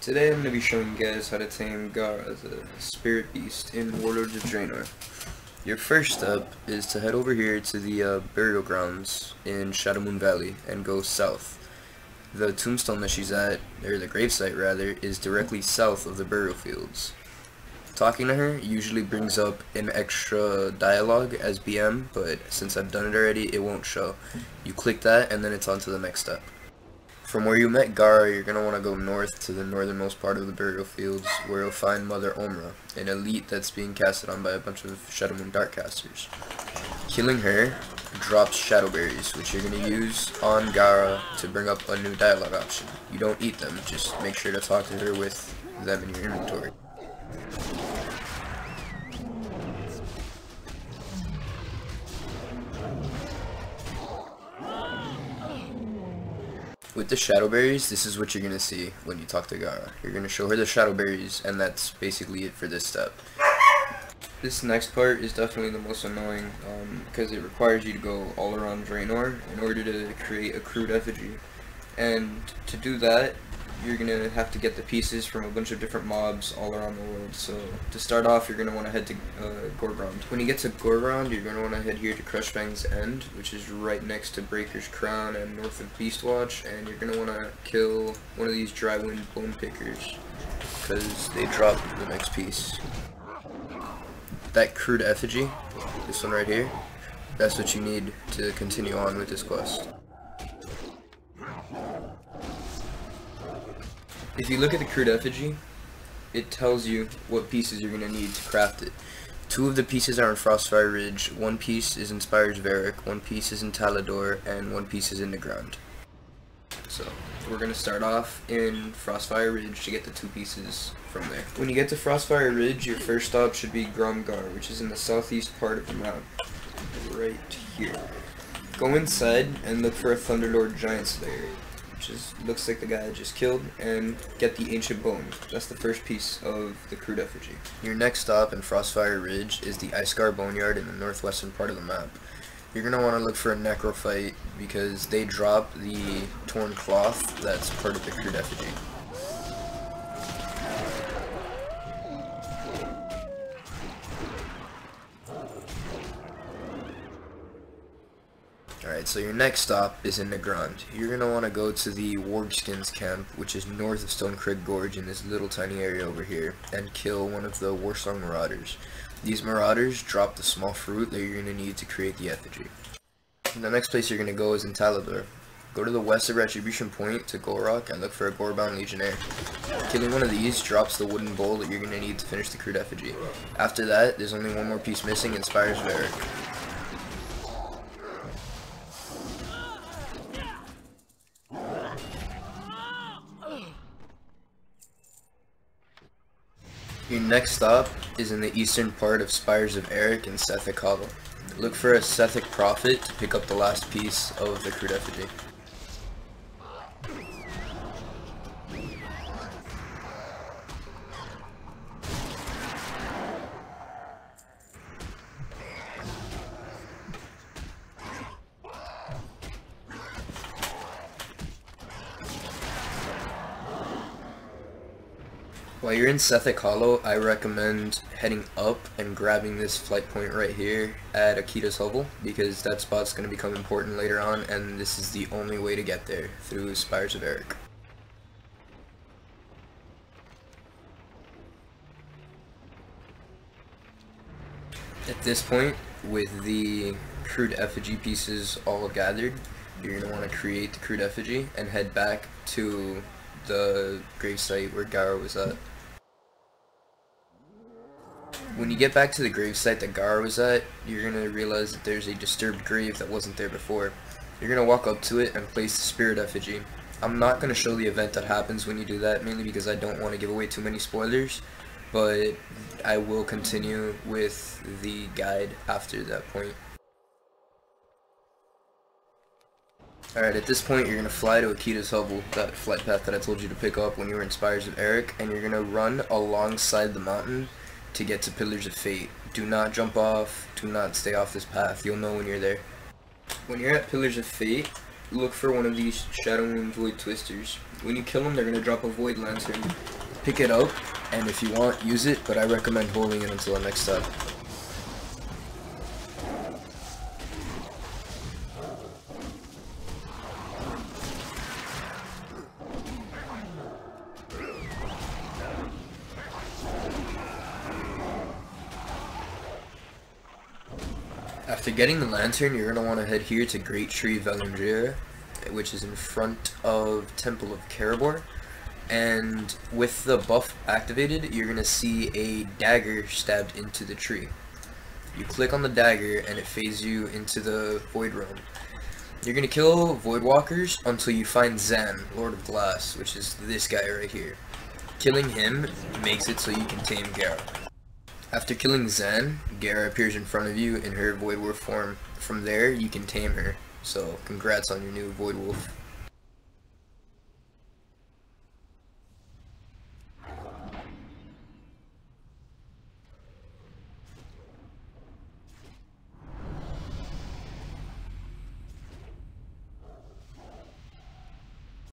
Today I'm going to be showing you guys how to tame Gara, the spirit beast in Warlords of Draenor. Your first step is to head over here to the burial grounds in Shadowmoon Valley and go south. The tombstone that she's at, or the gravesite rather, is directly south of the burial fields. Talking to her usually brings up an extra dialogue as BM, but since I've done it already, it won't show. You click that and then it's on to the next step. From where you met Gara, you're going to want to go north to the northernmost part of the burial fields, where you'll find Mother Om'ra, an elite that's being casted on by a bunch of Shadowmoon Darkcasters. Killing her drops shadow berries, which you're going to use on Gara to bring up a new dialogue option. You don't eat them, just make sure to talk to her with them in your inventory. With the shadow berries, this is what you're going to see when you talk to Gara. You're going to show her the shadow berries, and that's basically it for this step. This next part is definitely the most annoying, because it requires you to go all around Draenor in order to create a crude effigy. And to do that, you're going to have to get the pieces from a bunch of different mobs all around the world. So to start off, you're going to want to head to Gorgrond. When you get to Gorgrond, you're going to want to head here to Crushfang's End, which is right next to Breaker's Crown and north of Beastwatch, and you're going to want to kill one of these Drywind Bone Pickers, because they drop the next piece. That crude effigy, this one right here, that's what you need to continue on with this quest. If you look at the crude effigy, it tells you what pieces you're going to need to craft it. 2 of the pieces are in Frostfire Ridge, 1 piece is in Spires of Eric, 1 piece is in Talador, and 1 piece is in the ground. So, we're going to start off in Frostfire Ridge to get the 2 pieces from there. When you get to Frostfire Ridge, your first stop should be Gromgar, which is in the southeast part of the map, right here. Go inside and look for a Thunderlord Giant Slayer, which looks like the guy I just killed, and get the Ancient Bone. That's the first piece of the crude effigy. Your next stop in Frostfire Ridge is the Icegar Boneyard in the northwestern part of the map. You're going to want to look for a Necrophyte because they drop the torn cloth that's part of the crude effigy. Alright, so your next stop is in the Grand. You're going to want to go to the Wargskins camp, which is north of Stonecrag Gorge in this little tiny area over here, and kill one of the Warsong Marauders. These Marauders drop the small fruit that you're going to need to create the effigy. And the next place you're going to go is in Talador. Go to the west of Retribution Point to Golrock and look for a Gorebound Legionnaire. Killing one of these drops the wooden bowl that you're going to need to finish the crude effigy. After that, there's only one more piece missing in Spires of Eric. Your next stop is in the eastern part of Spires of Eric in Sethic Hollow. Look for a Sethic Prophet to pick up the last piece of the crude effigy. While you're in Sethic Hollow, I recommend heading up and grabbing this flight point right here at Akita's Hovel, because that spot's going to become important later on, and this is the only way to get there, through Spires of Eric. At this point, with the crude effigy pieces all gathered, you're going to want to create the crude effigy and head back to the gravesite where Gara was at. When you get back to the gravesite that Gara was at, you're going to realize that there's a disturbed grave that wasn't there before. You're going to walk up to it and place the spirit effigy. I'm not going to show the event that happens when you do that, mainly because I don't want to give away too many spoilers, but I will continue with the guide after that point. Alright, at this point you're going to fly to Akita's Hovel, that flight path that I told you to pick up when you were in Spires of Eric, and you're going to run alongside the mountain to get to Pillars of Fate. Do not jump off, do not stay off this path, you'll know when you're there. When you're at Pillars of Fate, look for one of these Shadowmoon Void Twisters. When you kill them, they're gonna drop a Void Lantern. Pick it up, and if you want, use it, but I recommend holding it until the next step. After getting the lantern, you're going to want to head here to Great Tree Valundria, which is in front of Temple of Karabor. And with the buff activated, you're going to see a dagger stabbed into the tree. You click on the dagger and it fades you into the Void Realm. You're going to kill Void Walkers until you find Zan, Lord of Glass, which is this guy right here. Killing him makes it so you can tame Gara. After killing Zan, Gara appears in front of you in her Void Wolf form. From there, you can tame her. So, congrats on your new Void Wolf.